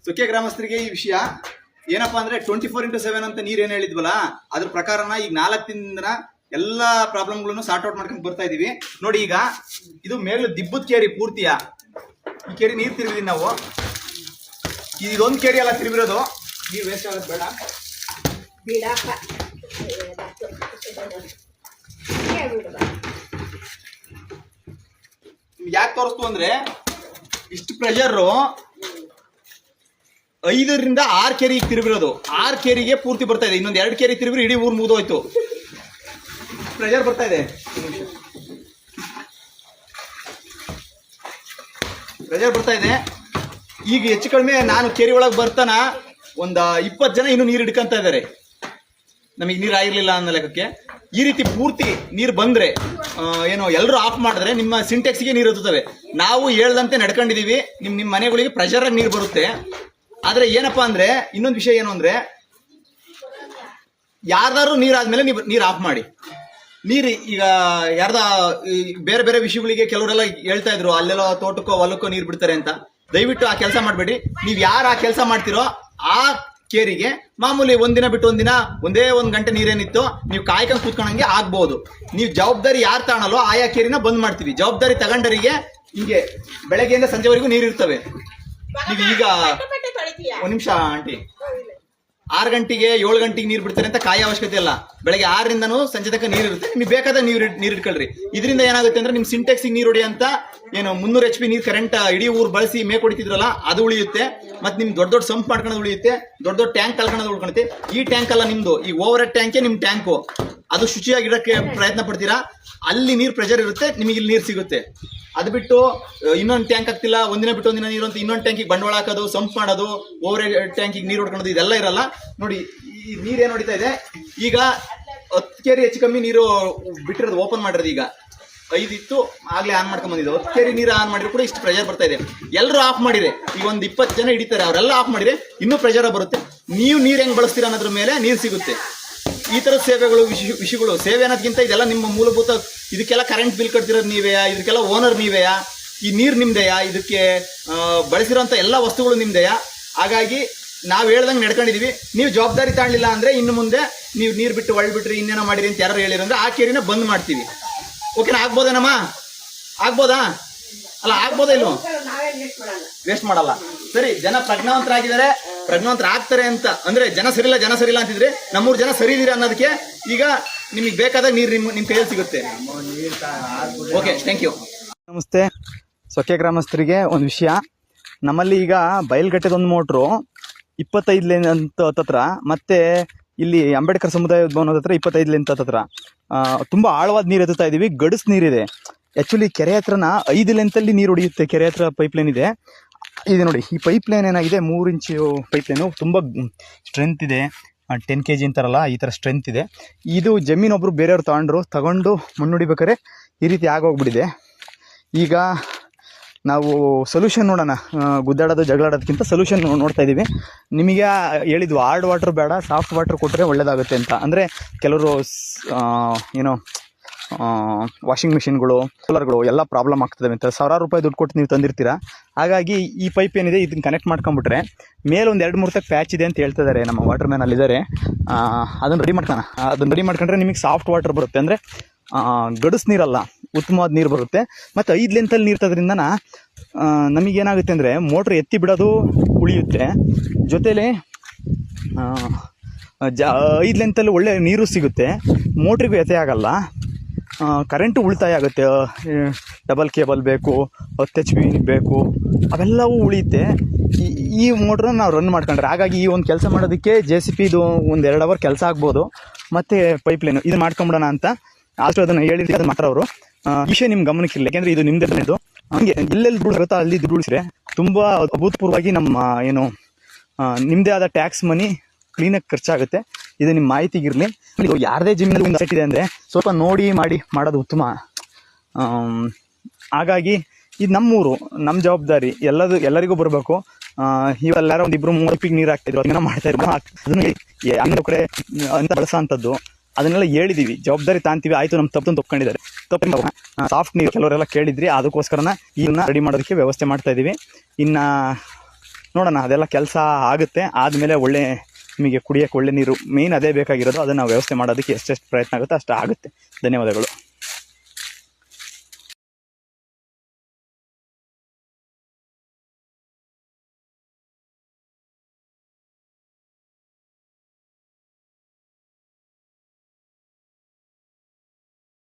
ಸೊಕ್ಕೆ ಗ್ರಾಮಸ್ಥರಿಗೆ ಈ ವಿಷಯ ಏನಪ್ಪಾ ಅಂದ್ರೆ 24x7 ಅಂತ ನೀರ್ ಏನ್ ಹೇಳಿದ್ವಲ್ಲ ಅದ್ರ ಪ್ರಕಾರನ ಈಗ 4 ದಿನದಿಂದ ಎಲ್ಲಾ ಪ್ರಾಬ್ಲಮ್ಗಳನ್ನು ಸಾರ್ಟ್ ಔಟ್ ಮಾಡ್ಕೊಂಡು ಬರ್ತಾ ಇದೀವಿ. ನೋಡಿ ಈಗ ಇದು ಮೇಲು ದಿಬ್ಬದ ಕೇರಿ ಪೂರ್ತಿಯ ಈ ಕೇರಿ ನೀರ್ ತಿರುಗಿದೀವಿ ನಾವು. ಇದೊಂದು ಕೇರಿ ಎಲ್ಲ ತಿರುಗಿರೋದು ನೀರ್ ವೇಸ್ಟ್ ಆಗೋದು ಬೇಡ. ಯಾಕೆ ತೋರಿಸ್ತು ಅಂದ್ರೆ ಇಷ್ಟು ಪ್ರೆಷರ್ 5ರಿಂದ 6 ಕೇರಿಗೆ ತಿರುಗಿರೋದು. 6 ಕೇರಿಗೆ ಪೂರ್ತಿ ಬರ್ತಾ ಇದೆ. ಇನ್ನೊಂದು 2 ಕೇರಿ ತಿರುಗಿದ್ರೆ ಇಡೀ ಊರು ಮುಗಿದೋಯ್ತು. ಪ್ರೆಷರ್ ಬರ್ತಾ ಇದೆ, ಪ್ರೆಷರ್ ಬರ್ತಾ ಇದೆ. ಈಗ ಹೆಚ್ಚು ಕಡಿಮೆ ನಾನು ಕೇರಿ ಒಳಗೆ ಬರ್ತಾನ ಒಂದ 20 ಜನ ಇನ್ನು ನೀರು ಹಿಡ್ಕೊಂತ ಇದಾರೆ. ನಮಗೆ ನೀರು ಆಗಿರ್ಲಿಲ್ಲ ಅನ್ನೋ ಲೆಕ್ಕಕ್ಕೆ ಈ ರೀತಿ ಪೂರ್ತಿ ನೀರು ಬಂದ್ರೆ ಏನೋ ಎಲ್ಲರೂ ಆಫ್ ಮಾಡಿದ್ರೆ ನಿಮ್ಮ ಸಿಂಟೆಕ್ಸ್ಗೆ ನೀರು ಹತ್ತುತ್ತವೆ. ನಾವು ಹೇಳ್ದಂತೆ ನಡ್ಕೊಂಡಿದೀವಿ. ನಿಮ್ಮ ಮನೆಗಳಿಗೆ ಪ್ರೆಷರ್ ಆಗಿ ನೀರು ಬರುತ್ತೆ. ಆದ್ರೆ ಏನಪ್ಪಾ ಅಂದ್ರೆ ಇನ್ನೊಂದು ವಿಷಯ ಏನು ಅಂದ್ರೆ ಯಾರ್ದಾರು ನೀರಾದ್ಮೇಲೆ ನೀರು ಆಫ್ ಮಾಡಿ. ನೀರು ಈಗ ಯಾರ್ದ ಬೇರೆ ಬೇರೆ ವಿಷಯಗಳಿಗೆ ಕೆಲವರೆಲ್ಲ ಹೇಳ್ತಾ ಇದ್ರು ಅಲ್ಲೆಲ್ಲ ತೋಟಕ್ಕೋ ಹೊಲಕ್ಕೋ ನೀರು ಬಿಡ್ತಾರೆ ಅಂತ. ದಯವಿಟ್ಟು ಆ ಕೆಲಸ ಮಾಡಬೇಡಿ. ನೀವು ಯಾರು ಆ ಕೆಲಸ ಮಾಡ್ತಿರೋ ಆ ಕೇರಿಗೆ ಮಾಮೂಲಿ ಒಂದಿನ ಬಿಟ್ಟು ಒಂದಿನ ಒಂದೇ 1 ಗಂಟೆ ನೀರೇನಿತ್ತು ನೀವು ಕಾಯ್ಕೊಂಡು ಕೂತ್ಕೊಂಡಂಗೆ ಆಗ್ಬಹುದು. ನೀವು ಜವಾಬ್ದಾರಿ ಯಾರು ತಾಣಲ್ಲೋ ಆಯಾ ಕೇರಿನ ಬಂದ್ ಮಾಡ್ತೀವಿ. ಜವಾಬ್ದಾರಿ ತಗೊಂಡರಿಗೆ ಹಿಂಗೆ ಬೆಳಗ್ಗೆಯಿಂದ ಸಂಜೆವರೆಗೂ ನೀರು ಇರ್ತವೆ. ನೀವು ಈಗ 1 ನಿಮಿಷ ಆಂಟಿ 6 ಗಂಟೆಗೆ 7 ಗಂಟೆಗೆ ನೀರು ಬಿಡ್ತಾರೆ ಅಂತ ಕಾಯ ಅವಶ್ಯಕತೆ ಇಲ್ಲ. ಬೆಳಗ್ಗೆ 6ರಿಂದನೂ ಸಂಜೆ ತನಕ ನೀರು ಇರುತ್ತೆ. ನೀವು ಬೇಕಾದ ನೀರು ಇಟ್ಕೊಳ್ರಿ. ಇದರಿಂದ ಏನಾಗುತ್ತೆ ಅಂದ್ರೆ ನಿಮ್ ಸಿಂಟೆಕ್ಸಿಗೆ ನೀರು ಹೊಡಿ ಅಂತ ಏನು 300 HP ನೀರು ಕರೆಂಟ್ ಇಡೀ ಊರು ಬಳಸಿ ಮೇಕ್ ಹೊಡಿತಿದ್ರಲ್ಲ ಅದು ಉಳಿಯುತ್ತೆ. ಮತ್ತೆ ನಿಮ್ ದೊಡ್ಡ ದೊಡ್ಡ ಸಂಪ್ ಮಾಡ್ಕೊಳ್ಳೋದು ಉಳಿಯುತ್ತೆ. ದೊಡ್ಡ ಟ್ಯಾಂಕ್ ಕಳ್ಕೊಳ್ಳೋದು ಉಳ್ಕೊಳುತ್ತೆ. ಈ ಟ್ಯಾಂಕ್ ಅಲ್ಲ ನಿಮ್ದು, ಈ ಓವರ್ ಹೆಡ್ ಟ್ಯಾಂಕೇ ನಿಮ್ ಟ್ಯಾಂಕು. ಅದು ಶುಚಿಯಾಗಿಡಕ್ಕೆ ಪ್ರಯತ್ನ ಪಡ್ತೀರಾ, ಅಲ್ಲಿ ನೀರು ಪ್ರೆಷರ್ ಇರುತ್ತೆ, ನಿಮಗೆ ಇಲ್ಲಿ ನೀರು ಸಿಗುತ್ತೆ. ಅದು ಬಿಟ್ಟು ಇನ್ನೊಂದು ಟ್ಯಾಂಕ್ ಆಗ್ತಿಲ್ಲ ಒಂದಿನ ಬಿಟ್ಟು ಒಂದಿನ ನೀರು ಅಂತ ಇನ್ನೊಂದು ಟ್ಯಾಂಕಿಗೆ ಬಂಡವಾಳ ಹಾಕೋದು, ಸಂಪ್ ಮಾಡೋದು, ಓವರ್ ಹೆಡ್ ಟ್ಯಾಂಕಿಗೆ ನೀರು ಹೊಡ್ಕೊಳ್ಳೋದು ಇದೆಲ್ಲ ಇರಲ್ಲ. ನೋಡಿ ಈ ನೀರು ಏನು ಹೊಡಿತಾ ಇದೆ ಈಗ 10 ಕೇರಿ ಹೆಚ್ಚು ಕಮ್ಮಿ ನೀರು ಬಿಟ್ಟಿರೋದು, ಓಪನ್ ಮಾಡಿರೋದು. ಈಗ 5 ಇತ್ತು ಆಗ್ಲೇ ಆನ್ ಮಾಡ್ಕೊಂಡ್ ಬಂದಿದ್ದು. 10 ಕೇರಿ ನೀರು ಆನ್ ಮಾಡಿದ್ರು ಕೂಡ ಇಷ್ಟು ಪ್ರೆಷರ್ ಬರ್ತಾ ಇದೆ. ಎಲ್ಲರೂ ಆಫ್ ಮಾಡಿದ್ರೆ ಈಗ ಒಂದು 20 ಜನ ಹಿಡಿತಾರೆ, ಅವರೆಲ್ಲ ಆಫ್ ಮಾಡಿದ್ರೆ ಇನ್ನೂ ಪ್ರೆಷರ್ ಬರುತ್ತೆ. ನೀವು ನೀರು ಹೆಂಗ್ ಬಳಸ್ತೀರಾ ಅನ್ನೋದ್ರ ಮೇಲೆ ನೀರು ಸಿಗುತ್ತೆ. ಈ ತರ ಸೇವೆಗಳು ವಿಷಯಗಳು ಸೇವೆ ಅನ್ನೋದಕ್ಕಿಂತ ಇದೆಲ್ಲ ನಿಮ್ಮ ಮೂಲಭೂತ. ಇದಕ್ಕೆಲ್ಲ ಕರೆಂಟ್ ಬಿಲ್ ಕಟ್ತಿರೋದು ನೀವೆಯಾ, ಇದಕ್ಕೆಲ್ಲ ಓನರ್ ನೀವೆಯಾ, ಈ ನೀರು ನಿಮ್ದೆಯಾ, ಇದಕ್ಕೆ ಬಳಸಿರೋಂಥ ಎಲ್ಲ ವಸ್ತುಗಳು ನಿಮ್ದೆಯಾ. ಹಾಗಾಗಿ ನಾವು ಹೇಳ್ದಂಗೆ ನಡ್ಕೊಂಡಿದೀವಿ. ನೀವು ಜವಾಬ್ದಾರಿ ತಾಣಲಿಲ್ಲ ಅಂದ್ರೆ ಇನ್ನು ಮುಂದೆ ನೀವು ನೀರು ಬಿಟ್ಟು ಬಿಟ್ರಿ ಇನ್ನೇನೋ ಮಾಡಿರಿ ಅಂತ ಯಾರು ಹೇಳಿರಂದ್ರೆ ಆ ಕೇರಿನ ಬಂದ್ ಮಾಡ್ತೀವಿ. ಓಕೆನಾ? ಆಗ್ಬೋದೇನಮ್ಮ? ಆಗ್ಬೋದಾ? ಅಲ್ಲ ಆಗ್ಬೋದಾ? ಇಲ್ವೋ? ವೇಸ್ಟ್ ಮಾಡಲ್ಲ. ಸರಿ, ಜನ ಪ್ರಜ್ಞಾವಂತರಾಗಿದ್ದಾರೆ, ಪ್ರಜ್ಞಾವಂತರಾಗ್ತಾರೆ ಅಂತ ಅಂದ್ರೆ ಜನ ಸರಿಲ್ಲ ಅಂತಿದ್ರೆ ನಮ್ಮೂರು ಜನ ಸರಿ ಇದೀರ ಅನ್ನೋದಕ್ಕೆ ಈಗ ನಿಮಗೆ ಬೇಕಾದಾಗ ನೀರು ನಿಮ್ಮ ಕೈಯಲ್ಲಿ ಸಿಗುತ್ತೆ. Okay, thank you. ನಮಸ್ತೆ. ಸೊಕ್ಕೆ ಗ್ರಾಮಸ್ಥರಿಗೆ ಒಂದು ವಿಷಯ. ನಮ್ಮಲ್ಲಿ ಈಗ ಬಯಲ್ಗಟ್ಟೆದೊಂದು ಮೋಟ್ರು 25 ಲೇನ್ ಅಂತ ಹತ್ತತ್ರ, ಮತ್ತೆ ಇಲ್ಲಿ ಅಂಬೇಡ್ಕರ್ ಸಮುದಾಯ ಭವನದ ಹತ್ರ 25 ಲೇನ್ ಹತ್ತತ್ರ ತುಂಬ ಆಳವಾದ ನೀರು ಎತ್ತುತ್ತಾ ಇದೀವಿ. ಗಡಸ್ ನೀರಿದೆ. ಆ್ಯಕ್ಚುಲಿ ಕೆರೆ ಹತ್ರನ 5 ಲೆಂತಲ್ಲಿ ನೀರು ಹೊಡೆಯುತ್ತೆ. ಕೆರೆ ಹತ್ರ ಪೈಪ್ ಲೈನ್ ಇದೆ. ಇದು ನೋಡಿ, ಈ ಪೈಪ್ ಲೈನ್ ಏನಾಗಿದೆ 3 ಇಂಚು ಪೈಪ್ ಲೈನು. ತುಂಬ ಸ್ಟ್ರೆಂತ್ ಇದೆ. 10 kg ಅಂತಾರಲ್ಲ, ಈ ಥರ ಸ್ಟ್ರೆಂತ್ ಇದೆ. ಇದು ಜಮೀನೊಬ್ಬರು ಬೇರೆಯವ್ರು ತಗೊಂಡು ಮಣ್ಣು ಹೊಡಿಬೇಕಾದ್ರೆ ಈ ರೀತಿ ಆಗೋಗ್ಬಿಟ್ಟಿದೆ. ಈಗ ನಾವು ಸೊಲ್ಯೂಷನ್ ನೋಡೋಣ. ಗುದ್ದಾಡೋದು ಜಗಳಾಡೋದಕ್ಕಿಂತ ಸೊಲ್ಯೂಷನ್ ನೋಡ್ತಾ ಇದ್ದೀವಿ. ನಿಮಗೆ ಹೇಳಿದ್ವು ಹಾರ್ಡ್ ವಾಟರ್ ಬೇಡ, ಸಾಫ್ಟ್ ವಾಟರ್ ಕೊಟ್ಟರೆ ಒಳ್ಳೇದಾಗುತ್ತೆ ಅಂತ. ಅಂದರೆ ಕೆಲವರು ಏನೋ ವಾಷಿಂಗ್ ಮಿಷಿನ್ಗಳು, ಕೂಲರ್ಗಳು ಎಲ್ಲ ಪ್ರಾಬ್ಲಮ್ ಆಗ್ತದೆ ಅಂತ 1000 ರೂಪಾಯಿ ದುಡ್ಡು ಕೊಟ್ಟು ನೀವು ತಂದಿರ್ತೀರಾ. ಹಾಗಾಗಿ ಈ ಪೈಪ್ ಏನಿದೆ ಇದನ್ನು ಕನೆಕ್ಟ್ ಮಾಡ್ಕೊಂಬಿಟ್ರೆ ಮೇಲೆ ಒಂದು 2-3 ತಕ್ಕ ಪ್ಯಾಚ್ ಇದೆ ಅಂತ ಹೇಳ್ತಾ ಇದ್ದಾರೆ ನಮ್ಮ ವಾಟರ್ ಮ್ಯಾನ್ ಅಲ್ಲಿದ್ದಾರೆ. ಅದನ್ನು ರೆಡಿ ಮಾಡ್ಕೊಂಡ್ರೆ ನಿಮಗೆ ಸಾಫ್ಟ್ ವಾಟರ್ ಬರುತ್ತೆ. ಅಂದರೆ ಗಡಸ್ ನೀರಲ್ಲ, ಉತ್ತಮವಾದ ನೀರು ಬರುತ್ತೆ. ಮತ್ತು 5 ಲೆಂತಲ್ಲಿ ನೀರು ತದ್ರಿಂದ ನಮಗೇನಾಗುತ್ತೆ ಅಂದರೆ ಮೋಟ್ರ್ ಎತ್ತಿ ಬಿಡೋದು ಉಳಿಯುತ್ತೆ. ಜೊತೆಲಿ 5 ಲೆಂತಲ್ಲಿ ಒಳ್ಳೆ ನೀರು ಸಿಗುತ್ತೆ. ಮೋಟ್ರಿಗೂ ವ್ಯತ್ಯಯ ಆಗಲ್ಲ. ಕರೆಂಟು ಉಳಿತಾಯ ಆಗುತ್ತೆ. ಡಬಲ್ ಕೇಬಲ್ ಬೇಕು, 10 HP ಬೇಕು, ಅವೆಲ್ಲವೂ ಉಳಿಯುತ್ತೆ ಈ ಮೋಟ್ರನ್ನ ನಾವು ರನ್ ಮಾಡ್ಕೊಂಡ್ರೆ. ಹಾಗಾಗಿ ಈ ಒಂದು ಕೆಲಸ ಮಾಡೋದಕ್ಕೆ JCB ಇದು 1-2 ಅವರ್ ಕೆಲಸ ಆಗ್ಬೋದು. ಮತ್ತು ಪೈಪ್ಲೈನು ಇದು ಮಾಡ್ಕೊಂಬಿಡೋಣ ಅಂತ ಆದರೂ ಅದನ್ನು ಹೇಳಿದ್ರೆ ಅದನ್ನು ಮಾಡ್ತಾರವರು. ವಿಷಯ ನಿಮ್ಮ ಗಮನಕ್ಕಿಲ್ಲ, ಯಾಕೆಂದರೆ ಇದು ನಿಮ್ಮದೇ. ಇದು ಹಂಗೆ ಎಲ್ಲೆಲ್ಲಿ ದುಡ್ಡು ಆಗುತ್ತೋ ಅಲ್ಲಿ ದುಡ್ಡು ಉಳಿಸಿದ್ರೆ ತುಂಬ ಅಭೂತಪೂರ್ವವಾಗಿ ನಮ್ಮ ಏನು ನಿಮ್ಮದೇ ಆದ ಟ್ಯಾಕ್ಸ್ ಮನಿ ಕ್ಲೀನಾಗಿ ಖರ್ಚಾಗುತ್ತೆ. ಇದು ನಿಮ್ಮ ಮಾಹಿತಿಗಿರಲಿ. ಇದು ಯಾರದೇ ಜಮೀನಲ್ಲಿ ಒಂದು ಸೆಟ್ ಇದೆ ಅಂದರೆ ಸ್ವಲ್ಪ ನೋಡಿ ಮಾಡೋದು ಉತ್ತಮ. ಹಾಗಾಗಿ ಇದು ನಮ್ಮೂರು, ನಮ್ಮ ಜವಾಬ್ದಾರಿ ಎಲ್ಲರಿಗೂ ಬರಬೇಕು. ಇವೆಲ್ಲಾರ ಒಂದು 2-3 ನೀರು ಹಾಕ್ತಾಯಿದ್ರು, ಅದನ್ನೆಲ್ಲ ಮಾಡ್ತಾಯಿದ್ರು. ಅದನ್ನ ಕಡೆ ಅಂತ ಬಳಸೋ ಅಂಥದ್ದು ಅದನ್ನೆಲ್ಲ ಹೇಳಿದ್ದೀವಿ. ಜವಾಬ್ದಾರಿ ತಾಂತೀವಿ. ಆಯಿತು, ನಮ್ಮ ತಪ್ಪನ್ನು ತಪ್ಕೊಂಡಿದ್ದಾರೆ. ಸಾಫ್ಟ್ ನೀರು ಕೆಲವರೆಲ್ಲ ಕೇಳಿದ್ರಿ, ಅದಕ್ಕೋಸ್ಕರನ ಇದನ್ನ ರೆಡಿ ಮಾಡೋದಕ್ಕೆ ವ್ಯವಸ್ಥೆ ಮಾಡ್ತಾ ಇದ್ದೀವಿ. ಇನ್ನು ನೋಡೋಣ, ಅದೆಲ್ಲ ಕೆಲಸ ಆಗುತ್ತೆ. ಆದಮೇಲೆ ಒಳ್ಳೆ ನಿಮಗೆ ಕುಡಿಯೋಕ್ಕೆ ಒಳ್ಳೆ ನೀರು ಮೇಯ್ನ್ ಅದೇ ಬೇಕಾಗಿರೋದು. ಅದನ್ನು ನಾವು ವ್ಯವಸ್ಥೆ ಮಾಡೋದಕ್ಕೆ ಎಷ್ಟೆಷ್ಟು ಪ್ರಯತ್ನ ಆಗುತ್ತೋ ಅಷ್ಟು ಆಗುತ್ತೆ. ಧನ್ಯವಾದಗಳು.